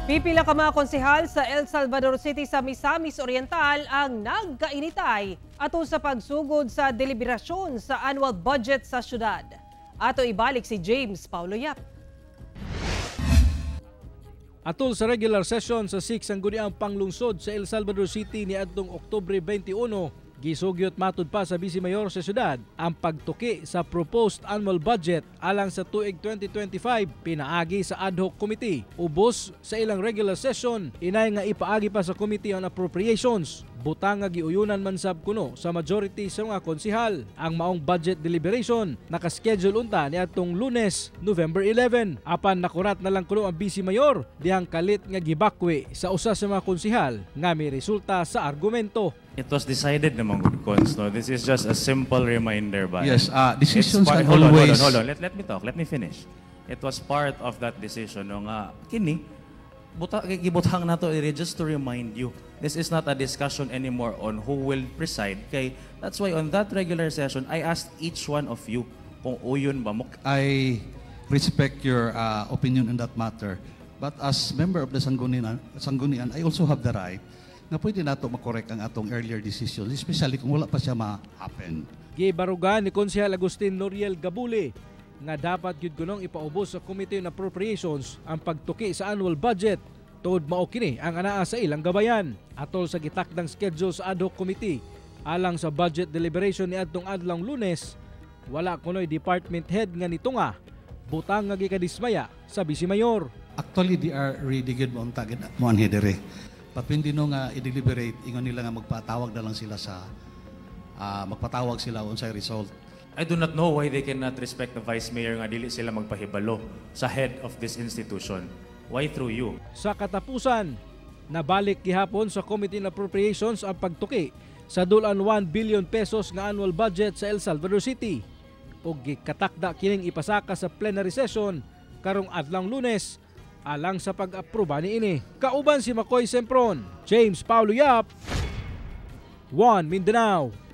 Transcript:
Pipila ka mga konsehal sa El Salvador City sa Misamis Oriental ang nagkainitay ato sa pagsugod sa deliberasyon sa annual budget sa syudad. Ato ibalik si James Paulo Yap. Atol sa regular session sa 6 ang guniang panglungsod sa El Salvador City ni adtong Oktubre 21, gisugyot matud pa sa Vice Mayor sa syudad ang pagtuki sa proposed annual budget alang sa tuig 2025 pinaagi sa ad hoc committee. Ubos sa ilang regular session, inay nga ipaagi pa sa Committee on Appropriations. Butang nga giuyunan man sab kuno sa majority sa mga konsihal. Ang maong budget deliberation nakaschedule unta ni atong Lunes, November 11. Apan nakurat na lang kuno ang Vice Mayor dihang kalit nga gibakwi sa usa sa mga konsihal nga may resulta sa argumento. It was decided namang good cons, no? This is just a simple reminder ba? Yes, decisions can hold always... on. Let me talk. Let me finish. It was part of that decision no nga kini gibutang nato just to remind you. This is not a discussion anymore on who will preside. Kay that's why on that regular session I asked each one of you kung uyon ba mo. I respect your opinion on that matter. But as member of the Sanggunian, I also have the right na pwede nato makorek ang atong earlier decisions, especially kung wala pa siya ma-happen. Gibarugan ni Konsehal Agustin Noriel Gabuli nga dapat gyud kunong ipaubos sa Committee on Appropriations ang pagtuki sa annual budget tungod mao kini ang anaa sa ilang gabayan. Atol sa gitakdang schedule sa ad hoc committee alang sa budget deliberation ni adtong adlawng Lunes, wala kunoy department head nga nitunga butang nga gikadismaya sa Vice Mayor. Actually, they are really good mo ang tagid mo ang hedere. Papindi no nga i-deliberate, ingon nila nga magpatawag na lang sila sa magpatawag sila unsay result. I do not know why they cannot respect the Vice Mayor nga dili sila magpahibalo sa head of this institution. Why through you? Sa katapusan, nabalik gihapon sa Committee on Appropriations ang pagtuki sa dulan 1 billion pesos nga annual budget sa El Salvador City. Ug gikatakda kining ipasaka sa plenary session karong adlawng Lunes alang sa pag-aproba niini. Kauban si Makoy Sempron, James Paulo Yap, One Mindanao.